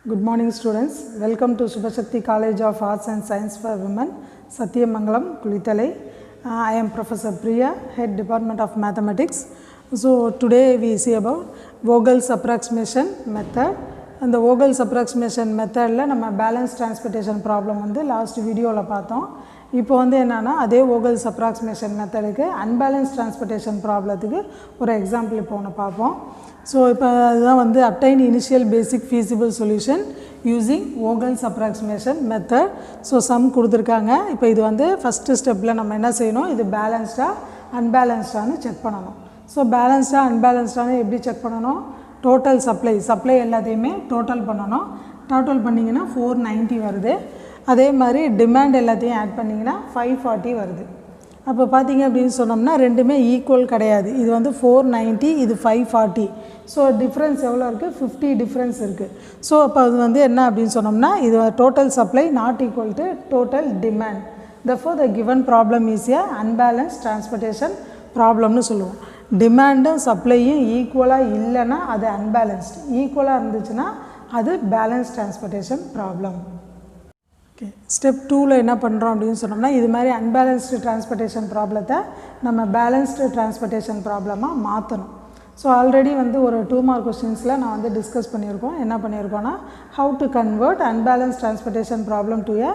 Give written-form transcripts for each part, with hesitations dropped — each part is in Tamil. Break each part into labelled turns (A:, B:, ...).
A: Good morning students. Welcome to Subhashakti College of Arts and Science for Women, Satyamangalam, Kulithalai. I am Professor Priya, Head Department of Mathematics. So today we see about Vogel'S approximation method. And the Vogel'S approximation method la nama balance transportation problem வந்து last video la பார்த்தோம். இப்போ வந்து என்னன்னா அதே Vogel'S approximation மெத்தடுக்கு unbalanced transportation ப்ராப்ளத்துக்கு ஒரு எக்ஸாம்பிள் இப்போ ஒன்று பார்ப்போம். ஸோ இப்போ அதுதான் வந்து obtain initial basic feasible solution using Vogel'S approximation method. So some கொடுத்துருக்காங்க. இப்போ இது வந்து ஃபஸ்ட்டு ஸ்டெப்பில் நம்ம என்ன செய்யணும், இது பேலன்ஸ்டாக அன்பேலன்ஸ்டானு செக் பண்ணணும். ஸோ பேலன்ஸ்டாக அன்பேலன்ஸ்டானு எப்படி செக் பண்ணணும், டோட்டல் சப்ளை எல்லாத்தையுமே டோட்டல் பண்ணணும். டோட்டல் பண்ணிங்கன்னா 490 வருது. அதே மாதிரி டிமாண்ட் எல்லாத்தையும் ஆட் பண்ணிங்கன்னா 540 வருது. அப்போ பார்த்தீங்க அப்படின்னு சொன்னோம்னா ரெண்டுமே ஈக்குவல் கிடையாது. இது வந்து 490, இது 540. ஸோ டிஃப்ரென்ஸ் எவ்வளோ இருக்குது, 50 டிஃப்ரென்ஸ் இருக்குது. ஸோ அப்போ அது வந்து என்ன அப்படின்னு சொன்னோம்னா இது total supply not equal to total demand. therefore the given problem is a unbalanced transportation ப்ராப்ளம்னு சொல்லுவோம். டிமாண்டும் சப்ளையும் ஈக்குவலாக இல்லைன்னா அது அன்பேலன்ஸ்டு, ஈக்குவலாக இருந்துச்சுன்னா அது balance transportation problem. Okay, step 2ல் என்ன பண்ணுறோம் அப்படின்னு சொன்னோம்னா இது மாதிரி அன்பேலன்ஸ்டு டிரான்ஸ்போர்ட்டேஷன் ப்ராப்ளத்தை நம்ம பேலன்ஸ்டு டிரான்ஸ்போர்ட்டேஷன் ப்ராப்ளமாக மாற்றணும். ஸோ ஆல்ரெடி வந்து ஒரு 2 மார்க் கொஸ்டின்ஸில் நான் வந்து டிஸ்கஸ் பண்ணியிருக்கோம். என்ன பண்ணியிருக்கோன்னா how to convert unbalance transportation problem to a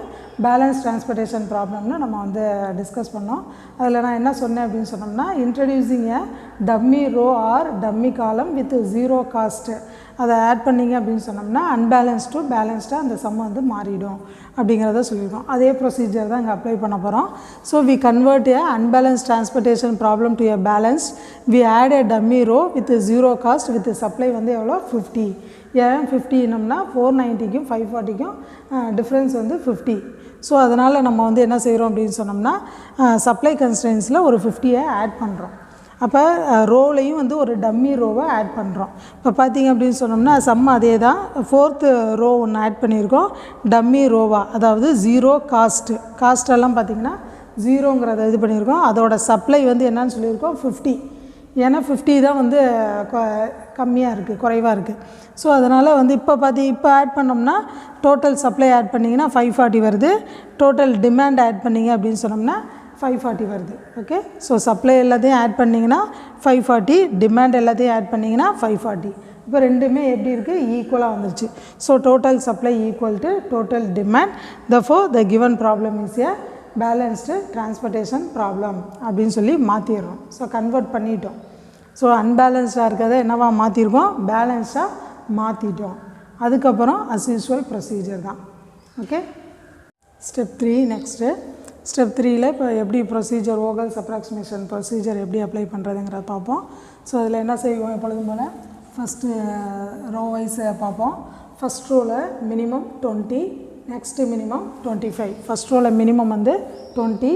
A: balance transportation ப்ராப்ளம்னு நம்ம வந்து டிஸ்கஸ் பண்ணோம். அதில் நான் என்ன சொன்னேன் அப்படின்னு சொன்னோம்னா introducing a dummy row or dummy column with zero cost அதை ஆட் பண்ணிங்க அப்படின்னு சொன்னோம்னா அன்பேலன்ஸ் டு பேலன்ஸ்டாக அந்த சம் வந்து மாறிடும் அப்படிங்கிறத சொல்லியிருக்கோம். அதே ப்ரொசீஜர் தான் இங்கே அப்ளை பண்ண போகிறோம். So we convert a unbalance transportation problem to a balance. We add a dummy row with zero cost with supply வந்து எவ்வளோ 50. ஏன் 50 என்னம்னா 490க்கும் 540க்கும் டிஃப்ரென்ஸ் வந்து 50. ஸோ அதனால் நம்ம வந்து என்ன செய்கிறோம் அப்படின்னு சொன்னோம்னா சப்ளை கன்ஸ்ட்ரெயின்ஸில் ஒரு 50யை ஆட் பண்ணுறோம். அப்போ ரோலையும் வந்து ஒரு டம்மி ரோவை ஆட் பண்ணுறோம். இப்போ பார்த்திங்க அப்படின்னு சொன்னோம்னா சம் அதே தான். 4th ரோ ஒன்று ஆட் பண்ணியிருக்கோம் டம்மி ரோவா, அதாவது ஜீரோ காஸ்ட்டெல்லாம் பார்த்திங்கன்னா ஜீரோங்கிறத இது பண்ணியிருக்கோம். அதோட சப்ளை வந்து என்னன்னு சொல்லியிருக்கோம் 50. ஏன்னா 50 தான் வந்து கம்மியாக இருக்குது, குறைவாக இருக்குது. ஸோ அதனால் வந்து இப்போ ஆட் பண்ணோம்னா டோட்டல் சப்ளை ஆட் பண்ணிங்கன்னா 540 வருது. டோட்டல் டிமாண்ட் ஆட் பண்ணிங்க அப்படின்னு சொன்னோம்னா 540 வருது. ஓகே, ஸோ சப்ளை எல்லாத்தையும் ஆட் பண்ணிங்கன்னா 540, டிமாண்ட் எல்லாத்தையும் ஆட் பண்ணிங்கன்னா 540. இப்போ ரெண்டுமே எப்படி இருக்குது, ஈக்குவலாக வந்துருச்சு. So total supply equal to total demand. therefore the given problem is a balanced transportation problem அப்படின்னு சொல்லி மாற்றிடுறோம். ஸோ கன்வெர்ட் பண்ணிட்டோம். ஸோ அன்பேலன்ஸ்டாக இருக்கிறத என்னவா மாற்றிருக்கோம், பேலன்ஸாக மாற்றிட்டோம். அதுக்கப்புறம் அஸ் யூஸ்வல் ப்ரொசீஜர் தான். Okay, step 3 next. ஸ்டெப் 3ல் இப்போ எப்படி ப்ரொசீஜர் Vogel'S approximation ப்ரொசீஜர் எப்படி அப்ளை பண்ணுறதுங்கிறத பார்ப்போம். ஸோ அதில் என்ன செய்வோம், எப்பொழுதும் போல் ஃபஸ்ட்டு ரோ வைஸ் பார்ப்போம். ஃபஸ்ட் ரோவில் மினிமம் 20, நெக்ஸ்ட்டு மினிமம் 25. ஃபஸ்ட் ரோவில் மினிமம் வந்து 20,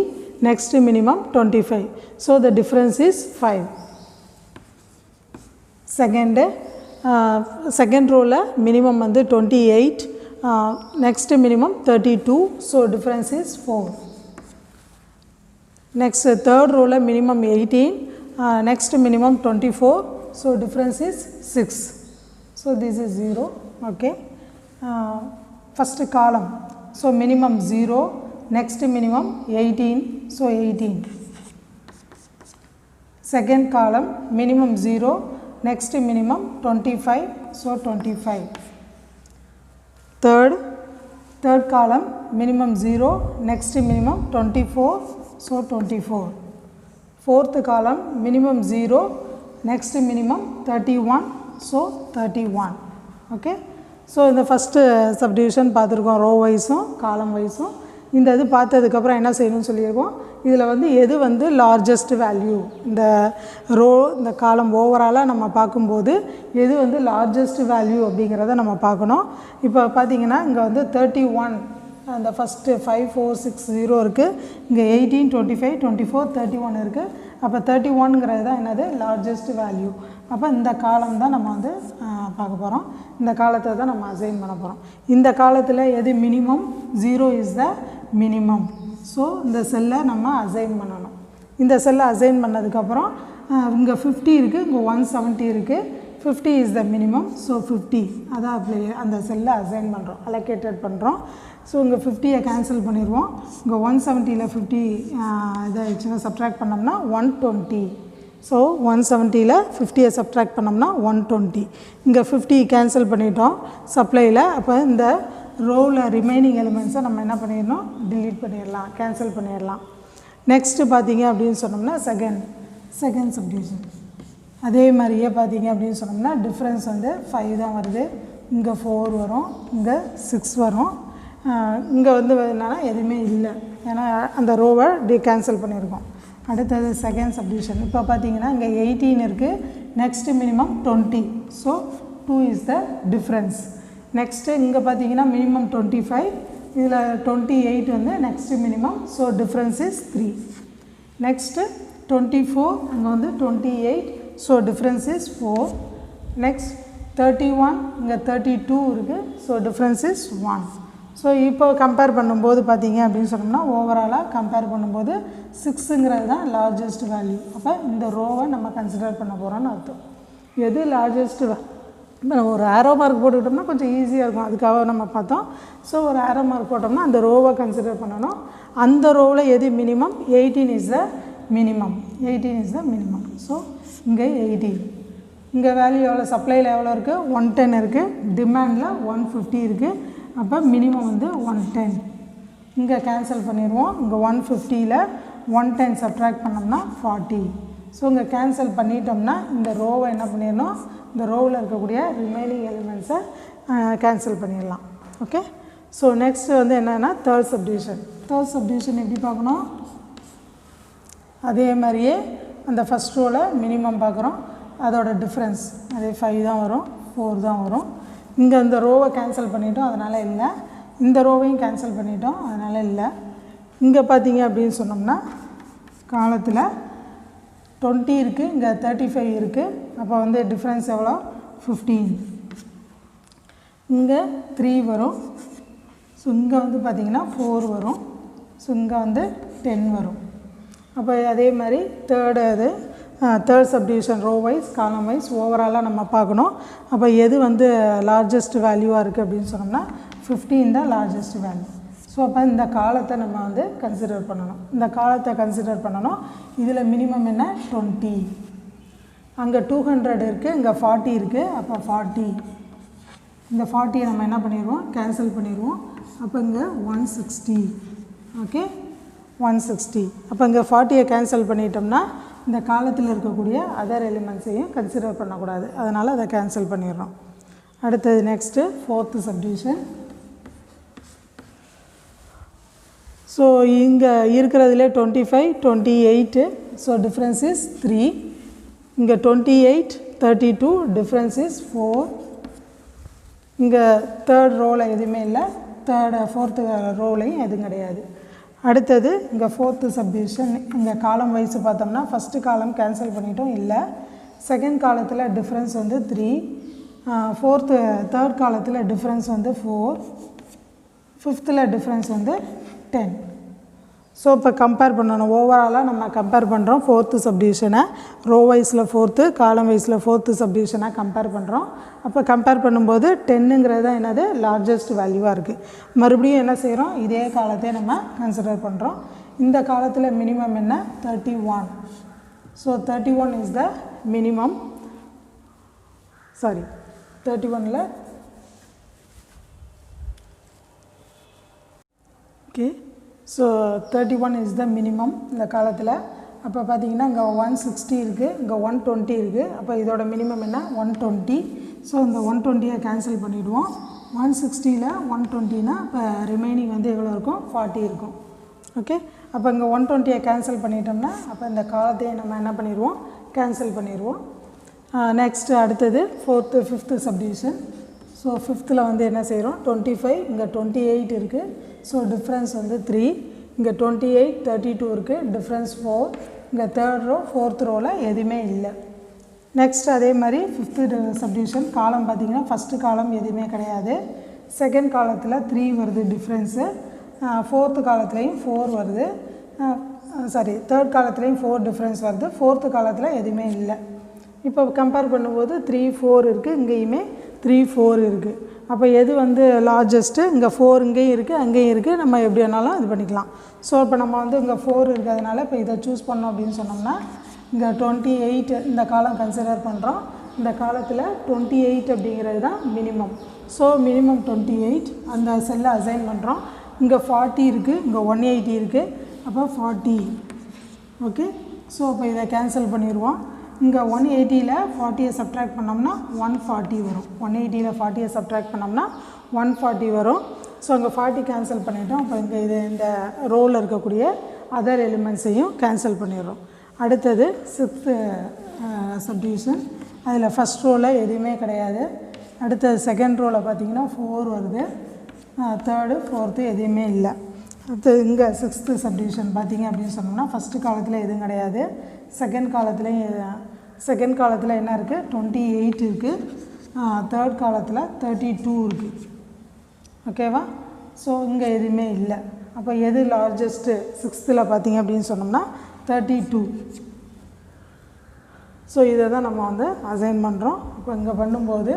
A: next minimum 25. So the difference is 5. Second ரோவில் மினிமம் வந்து 28, next minimum 32. So difference is 4. Next third row la minimum 18, next minimum 24, so difference is 6. So this is 0. Okay, first column, so minimum 0, next minimum 18, so 18. Second column minimum 0, next minimum 25, so 25. Third column minimum 0, next minimum 24, so 24. Fourth column minimum 0, next minimum 31, so 31. Okay, so in the first subdivision பார்த்துருக்கோம் row வைஸும் column வைஸும். இந்த இது பார்த்ததுக்கப்புறம் என்ன செய்யணும்னு சொல்லியிருக்கோம், இதில் வந்து எது வந்து லார்ஜஸ்ட் வேல்யூ, இந்த ரோ இந்த காலம் ஓவராலாக நம்ம பார்க்கும்போது எது வந்து லார்ஜஸ்ட் வேல்யூ அப்படிங்கிறத நம்ம பார்க்கணும். இப்போ பார்த்திங்கன்னா இங்கே வந்து 31 அந்த ஃபஸ்ட்டு 5 4 6 0 இருக்குது. இங்கே 18 25 24 31 இருக்குது. அப்போ 31ங்கிறது தான் என்னது லார்ஜஸ்ட் வேல்யூ. அப்போ இந்த காலம் தான் நம்ம வந்து பார்க்க போகிறோம். இந்த காலத்தை தான் நம்ம அசைன் பண்ண போகிறோம். இந்த காலத்தில் எது minimum, 0 is the minimum. So இந்த செல்லை நம்ம அசைன் பண்ணணும். இந்த செல்லை அசைன் பண்ணதுக்கப்புறம் இங்கே 50 இருக்குது, இங்கே 170 இருக்குது. 50 is the minimum. So 50 அதான் apply அந்த செல்லை assign பண்ணுறோம், allocated பண்ணுறோம். ஸோ இங்கே 50 கேன்சல் பண்ணிடுவோம். இங்கே 170ல் 50 இதை சப்ட்ராக்ட் பண்ணோம்னா 120. ஸோ 170ல் 50 சப்ட்ராக்ட் பண்ணோம்னா 120. இங்கே 50 கேன்சல் பண்ணிட்டோம் சப்ளையில். அப்போ இந்த ரோவில் ரிமைனிங் எலிமெண்ட்ஸை நம்ம என்ன பண்ணிடணும், டிலீட் பண்ணிடலாம், கேன்சல் பண்ணிடலாம். நெக்ஸ்ட்டு பார்த்தீங்க அப்படின்னு சொன்னோம்னா செகண்ட் சப்டிவிஷன். அதே மாதிரியே பார்த்தீங்க அப்படின்னு சொன்னோம்னா டிஃப்ரென்ஸ் வந்து 5 தான் வருது. இங்கே 4 வரும், இங்கே 6 வரும். இங்கே வந்து என்னென்னா எதுவுமே இல்லை, ஏன்னா அந்த ரோவை கேன்சல் பண்ணியிருக்கோம். அடுத்தது செகண்ட் சப்டிவிஷன். இப்போ பார்த்தீங்கன்னா இங்கே 18 இருக்குது, next minimum 20. So 2 is the difference. Next இங்கே பார்த்தீங்கன்னா மினிமம் 25, இதில் 28 வந்து next minimum. So difference is 3. Next 24, அங்கே வந்து 28. So difference is 4. நெக்ஸ்ட் 31, இங்கே 32 இருக்குது. So difference is 1. ஸோ இப்போ கம்பேர் பண்ணும்போது பார்த்தீங்க அப்படின்னு சொன்னோம்னா ஓவராலாக கம்பேர் பண்ணும்போது 6ங்கிறது தான் லார்ஜஸ்ட் வேல்யூ. அப்போ இந்த ரோவை நம்ம கன்சிடர் பண்ண போகிறோன்னு அர்த்தம். எது லார்ஜஸ்ட் ஒரு ஆரோ மார்க் போட்டுக்கிட்டோம்னா கொஞ்சம் ஈஸியாக இருக்கும், அதுக்காக நம்ம பார்த்தோம். ஸோ ஒரு ஆரோ மார்க் போட்டோம்னா அந்த ரோவை கன்சிடர் பண்ணணும். அந்த ரோவில் எது minimum, 18 is the minimum. 18 is the minimum. So இங்கே 18. இங்கே வேல்யூ எவ்வளோ, சப்ளையில் எவ்வளோ இருக்குது, 110 இருக்குது, டிமாண்டில் 150 இருக்குது. அப்போ மினிமம் வந்து 110. இங்கே கேன்சல் பண்ணிடுவோம். இங்கே 150ல் 110 சப்ட்ராக்ட் பண்ணோம்னா 40. ஸோ இங்கே கேன்சல் பண்ணிட்டோம்னா இந்த ரோவை என்ன பண்ணிடணும், இந்த ரோவில் இருக்கக்கூடிய ரிமைனிங் எலிமெண்ட்ஸை கேன்சல் பண்ணிடலாம். ஓகே. ஸோ நெக்ஸ்ட் வந்து என்னென்னா தேர்ட் சப்டிவிஷன். தேர்ட் சப்டிவிஷன் எப்படி பார்க்கணும், அதே மாதிரியே அந்த ஃபஸ்ட் ரோவில் மினிமம் பார்க்குறோம், அதோட டிஃப்ரென்ஸ் அதே 5 தான் வரும், 4 தான் வரும். இங்கே இந்த ரோவை கேன்சல் பண்ணிட்டோம், அதனால் இல்லை. இந்த ரோவையும் கேன்சல் பண்ணிட்டோம், அதனால் இல்லை. இங்கே பார்த்தீங்க அப்படின்னு சொன்னோம்னா காலத்தில் 20 இருக்குது, இங்கே 35 இருக்குது. அப்போ வந்து டிஃப்ரென்ஸ் எவ்வளோ, 15. இங்கே 3 வரும். ஸோ இங்கே வந்து பார்த்திங்கன்னா 4 வரும். ஸோ இங்கே வந்து 10 வரும். அப்போ அதே மாதிரி third subdivision row wise column wise ஓவராலாக நம்ம பார்க்கணும். அப்போ எது வந்து லார்ஜஸ்ட் வேல்யூவாக இருக்குது அப்படின்னு சொன்னோம்னா 15 தான் லார்ஜஸ்ட் வேல்யூ. ஸோ அப்போ இந்த காலத்தை நம்ம வந்து கன்சிடர் பண்ணணும். இந்த காலத்தை கன்சிடர் பண்ணணும். இதில் மினிமம் என்ன, 20. அங்கே 200 இருக்குது, இங்கே 40 இருக்குது. அப்போ 40, இந்த 40 நம்ம என்ன பண்ணிடுவோம், கேன்சல் பண்ணிடுவோம். அப்போ இங்கே 160. ஓகே, 160. அப்போ இங்கே 40 கேன்சல் பண்ணிட்டோம்னா இந்த காலத்தில் இருக்கக்கூடிய அதர் எலிமெண்ட்ஸையும் கன்சிடர் பண்ணக்கூடாது, அதனால் அதை கேன்சல் பண்ணிடுறோம். அடுத்தது நெக்ஸ்ட்டு ஃபோர்த்து சப்டிவிஷன். ஸோ இங்கே இருக்கிறதுலே 25, 28. So difference is 3. இங்கே 28, 32, டிஃப்ரென்ஸ் இஸ் 4. இங்கே தேர்ட் ரோவில் எதுவுமே இல்லை, ஃபோர்த்து ரோலையும் எதுவும் கிடையாது. அடுத்தது இங்கே ஃபோர்த்து சப்டிவிஷன். இங்கே காலம் வைஸ் பார்த்தோம்னா ஃபஸ்ட்டு காலம் கேன்சல் பண்ணிட்டோம், இல்லை. செகண்ட் காலத்தில் டிஃப்ரென்ஸ் வந்து 3. தேர்ட் காலத்தில் டிஃப்ரென்ஸ் வந்து 4. ஃபிஃப்த்தில் டிஃப்ரென்ஸ் வந்து 10. ஸோ இப்போ கம்பேர் பண்ணணும். ஓவராலாக நம்ம கம்பேர் பண்ணுறோம் ஃபோர்த்து சப்டிவிஷனை. ரோ வைஸில் ஃபோர்த்து, காலம் வைஸில் ஃபோர்த்து சப்டிவிஷனாக கம்பேர் பண்ணுறோம். அப்போ கம்பேர் பண்ணும்போது 10ங்கிறது தான் என்னது, லார்ஜஸ்ட் வேல்யூவாக இருக்குது. மறுபடியும் என்ன செய்கிறோம், இதே காலத்தை நம்ம கன்சிடர் பண்ணுறோம். இந்த காலத்தில் மினிமம் என்ன, 31. So 31 is the minimum. 31ல் okay. So 31 is the minimum இந்த காலத்தில். அப்போ பார்த்தீங்கன்னா இங்கே 160 இருக்குது, இங்கே 120 இருக்குது. அப்போ இதோட மினிமம் என்ன, 120. ஸோ இந்த 120யை கேன்சல் பண்ணிவிடுவோம். 160ல் 120னா இப்போ ரிமைனிங் வந்து எவ்வளோ இருக்கும், 40 இருக்கும். ஓகே. அப்போ இங்கே 120யை கேன்சல் பண்ணிட்டோம்னா அப்போ இந்த காலத்தையே நம்ம என்ன பண்ணிடுவோம், கேன்சல் பண்ணிடுவோம். நெக்ஸ்ட்டு அடுத்தது ஃபிஃப்த்து சப்டிவிஷன். ஸோ ஃபிஃப்த்தில் வந்து என்ன செய்கிறோம், 25, இங்கே 28 இருக்குது. ஸோ டிஃப்ரென்ஸ் வந்து 3. இங்கே 28, 32 இருக்குது, டிஃப்ரென்ஸ் 4. இங்கே தேர்ட் ரோ, ஃபோர்த் ரோவில் எதுவுமே இல்லை. நெக்ஸ்ட் அதே மாதிரி ஃபிஃப்த்து சப்டிவிஷன். காலம் பார்த்திங்கன்னா ஃபஸ்ட்டு காலம் எதுவுமே கிடையாது. செகண்ட் காலத்தில் 3 வருது டிஃப்ரென்ஸு. ஃபோர்த்து காலத்துலேயும் 4 வருது. தேர்ட் காலத்துலேயும் 4 டிஃப்ரென்ஸ் வருது. ஃபோர்த்து காலத்தில் எதுவுமே இல்லை. இப்போ கம்பேர் பண்ணும்போது 3 4 இருக்குது, இங்கேயுமே 3 4 இருக்குது. அப்போ எது வந்து லார்ஜஸ்ட்டு? இங்கே 4 இங்கேயும் இருக்குது, அங்கேயும் இருக்குது, நம்ம எப்படி வேணாலும் இது பண்ணிக்கலாம். ஸோ இப்போ நம்ம வந்து இங்கே 4 இருக்கிறதுனால இப்போ இதை சூஸ் பண்ணோம் அப்படின்னு சொன்னோம்னா இங்கே 28 இந்த காலம் கன்சிடர் பண்ணுறோம். இந்த காலத்தில் 28 அப்படிங்கிறது தான் மினிமம். ஸோ மினிமம் 28 அந்த செல்லை அசைன் பண்ணுறோம். இங்கே 40 இருக்குது, இங்கே 180 இருக்குது, அப்போ 40. ஓகே, ஸோ அப்போ இதை கேன்சல் பண்ணிடுவோம். இங்கே 180ல் 40யை சப்ட்ராக்ட் பண்ணோம்னா 140 வரும். 180ல் 40யை சப்ட்ராக்ட் பண்ணோம்னா 140 வரும். ஸோ அங்கே 40 கேன்சல் பண்ணிட்டோம். அப்போ இங்கே இது இந்த ரோவில் இருக்கக்கூடிய அதர் எலிமெண்ட்ஸையும் கேன்சல் பண்ணிடுறோம். அடுத்தது 6th சப்டிவிஷன். அதில் ஃபஸ்ட் ரோவில் எதுவுமே கிடையாது. அடுத்தது செகண்ட் ரோவில் பார்த்திங்கன்னா 4 வருது, தேர்டு 4th எதுவுமே இல்லை. அடுத்தது இங்கே 6th சப்டிவிஷன் பார்த்திங்க அப்படின்னு சொன்னோம்னா ஃபஸ்ட்டு காலத்தில் எதுவும் கிடையாது. செகண்ட் காலத்தில் என்ன இருக்குது? 28 இருக்குது. தேர்ட் காலத்தில் 32 இருக்குது. ஓகேவா? ஸோ இங்கே எதுவுமே இல்லை. அப்போ எது லார்ஜஸ்ட்டு 6th பார்த்திங்க அப்படின்னு சொன்னோம்னா 32. ஸோ இதை தான் நம்ம வந்து அசைன் பண்ணுறோம். இப்போ இங்கே பண்ணும்போது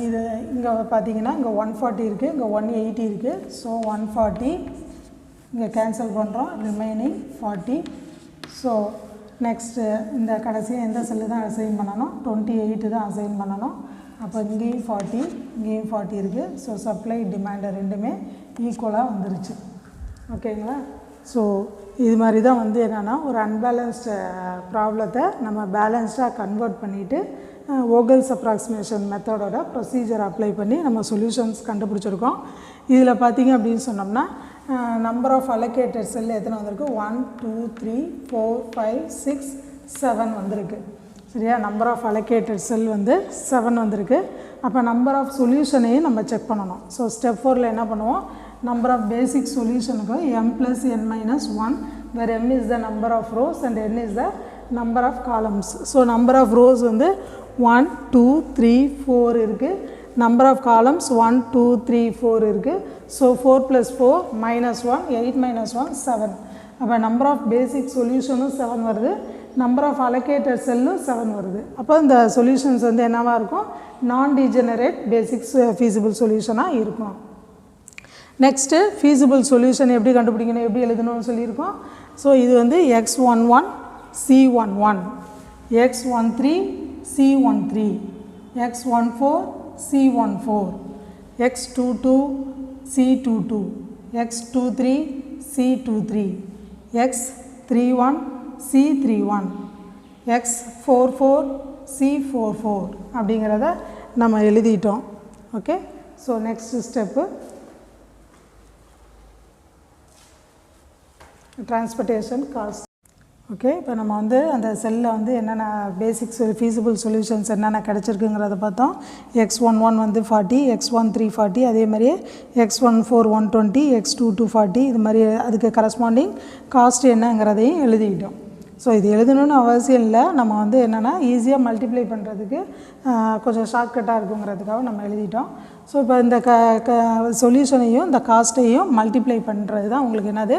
A: இது இங்கே பார்த்திங்கன்னா இங்கே 140 இருக்குது, இங்கே 180 இருக்குது. ஸோ 140 இங்கே கேன்சல் பண்ணுறோம், ரிமைனிங் 40. ஸோ நெக்ஸ்ட்டு இந்த கடைசியாக எந்த செல்லு தான் அசைன் பண்ணணும்? 28 தான் அசைன் பண்ணணும். அப்போ இங்கேயும் 40, இங்கேயும் 40 இருக்குது. ஸோ சப்ளை டிமாண்டு ரெண்டுமே ஈக்குவலாக வந்துருச்சு. ஓகேங்களா? ஸோ இது மாதிரி தான் வந்து என்னென்னா ஒரு அன்பேலன்ஸ்டு ப்ராப்ளத்தை நம்ம பேலன்ஸ்டாக கன்வெர்ட் பண்ணிவிட்டு Vogel'S அப்ராக்சிமேஷன் மெத்தடோட ப்ரொசீஜர் அப்ளை பண்ணி நம்ம சொல்யூஷன்ஸ் கண்டுபிடிச்சிருக்கோம். இதில் பார்த்திங்க அப்படின்னு சொன்னோம்னா நம்பர் ஆஃப் அலோகேட்டட் செல் எத்தனை வந்திருக்கு? 1 2 3 4 5 6 7 வந்திருக்கு. சரியா? நம்பர் ஆஃப் அலோகேட்டட் செல் வந்து 7 வந்திருக்கு. அப்போ நம்பர் ஆஃப் சொல்யூஷனையும் நம்ம செக் பண்ணணும். ஸோ ஸ்டெப் 4ல் என்ன பண்ணுவோம்? நம்பர் ஆஃப் பேசிக் சொல்யூஷனுக்கு m + n - 1 where m is the number of rows and n is the number of columns. So number of rows வந்து 1 2 3 4 இருக்குது. நம்பர் ஆஃப் காலம்ஸ் 1 2 3 4 இருக்குது. ஸோ 4 + 4 -1 8 - 1 7. அப்போ நம்பர் ஆஃப் பேசிக் சொல்யூஷனும் 7 வருது, நம்பர் ஆஃப் அலோகேட்டட் செல்லும் 7 வருது. அப்போ இந்த சொல்யூஷன்ஸ் வந்து என்னவாக இருக்கும்? நான் டீஜெனரேட் பேசிக்ஸ் ஃபீஸிபிள் சொல்யூஷனாக இருக்கும். நெக்ஸ்ட்டு ஃபீஸிபிள் சொல்யூஷன் எப்படி கண்டுபிடிக்கணும், எப்படி எழுதணும்னு சொல்லியிருக்கோம். ஸோ இது வந்து x11 c11, x13 c13, x14 c14, x22 c22, x23 c23, x31 c31, x44 c44 அப்படிங்கிறத நம்ம எழுதிட்டோம். Okay, so next step transportation cost. Okay, இப்போ நம்ம வந்து அந்த செல்லில் வந்து என்னென்ன பேசிக்ஸ் ஃபீஸிபிள் சொல்யூஷன்ஸ் என்னென்ன கிடச்சிருக்குங்கிறத பார்த்தோம். x11 வந்து 40, x13 40, அதே மாதிரியே x14 120, x22 40, இது மாதிரி அதுக்கு கரஸ்பாண்டிங் காஸ்ட் என்னங்கிறதையும் எழுதிக்கிட்டோம். ஸோ இது எழுதணும்னு அவசியம் இல்லை, நம்ம வந்து என்னென்னா ஈஸியாக மல்டிப்ளை பண்ணுறதுக்கு கொஞ்சம் ஷார்ட்கட்டாக இருக்குங்கிறதுக்காக நம்ம எழுதிட்டோம். ஸோ இப்போ இந்த சொல்யூஷனையும் இந்த காஸ்ட்டையும் மல்டிப்ளை பண்ணுறது தான் உங்களுக்கு என்னது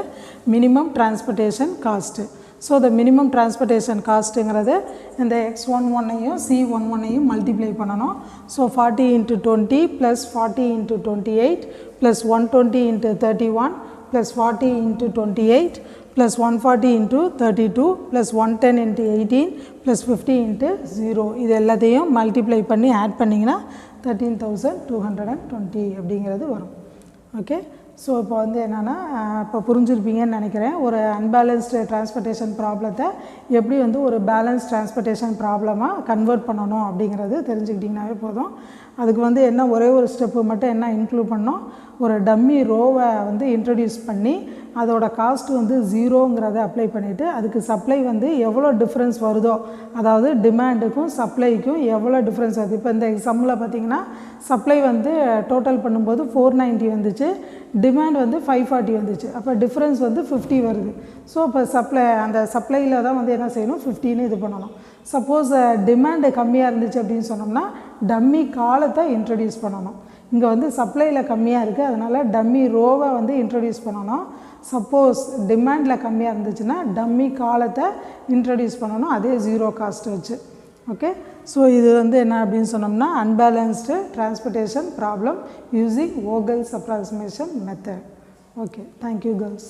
A: மினிமம் டிரான்ஸ்போர்ட்டேஷன் காஸ்ட்டு. ஸோ இந்த மினிமம் டிரான்ஸ்போர்ட்டேஷன் காஸ்ட்டுங்கிறது இந்த x11ஐயும் c11ஐயும் மல்டிப்ளை பண்ணணும். ஸோ 40 × 20 + 40 × 28 + 120 × 31 + 40 × 28 + 140 × 32 + 110 × 18 + 50 × 0 இது எல்லாத்தையும் மல்டிப்ளை பண்ணி ஆட் பண்ணிங்கன்னா 13,220 அப்படிங்கிறது வரும். ஓகே, ஸோ இப்போ வந்து என்னென்னா இப்போ புரிஞ்சுருப்பீங்கன்னு நினைக்கிறேன். ஒரு அன்பேலன்ஸ்டு டிரான்ஸ்போர்ட்டேஷன் ப்ராப்ளத்தை எப்படி வந்து ஒரு பேலன்ஸ் டிரான்ஸ்போர்ட்டேஷன் ப்ராப்ளமாக கன்வெர்ட் பண்ணணும் அப்படிங்கிறது தெரிஞ்சுக்கிட்டிங்கனாவே போதும். அதுக்கு வந்து என்ன ஒரே ஒரு ஸ்டெப்பு மட்டும் என்ன இன்க்ளூட் பண்ணோம், ஒரு டம்மி ரோவை வந்து இன்ட்ரடியூஸ் பண்ணி அதோட காஸ்ட் வந்து 0ங்கிறத அப்ளை பண்ணிவிட்டு அதுக்கு சப்ளை வந்து எவ்வளோ டிஃப்ரென்ஸ் வருதோ, அதாவது டிமாண்டுக்கும் சப்ளைக்கும் எவ்வளோ டிஃப்ரென்ஸ் வருது. இப்போ இந்த சம்மில் பார்த்திங்கன்னா சப்ளை வந்து டோட்டல் பண்ணும்போது 490 வந்துச்சு, டிமாண்ட் வந்து 540 வந்துச்சு. அப்போ டிஃப்ரென்ஸ் வந்து 50 வருது. ஸோ இப்போ அந்த சப்ளையில் தான் வந்து என்ன செய்யணும், 50ன்னு இது பண்ணணும். சப்போஸ் டிமாண்டு கம்மியாக இருந்துச்சு அப்படின்னு சொன்னோம்னா டம்மி காலத்தை இன்ட்ரடியூஸ் பண்ணணும். இங்கே வந்து சப்ளையில் கம்மியாக இருக்குது, அதனால் டம்மி ரோவை வந்து இன்ட்ரடியூஸ் பண்ணணும். சப்போஸ் டிமாண்டில் கம்மியாக இருந்துச்சுன்னா டம்மி காலத்தை இன்ட்ரடியூஸ் பண்ணணும், அதே 0 காஸ்ட் வச்சு. ஓகே. ஸோ இது வந்து என்ன அப்படின்னு சொன்னோம்னா unbalanced transportation problem using Vogel'S approximation method. Okay, thank you girls.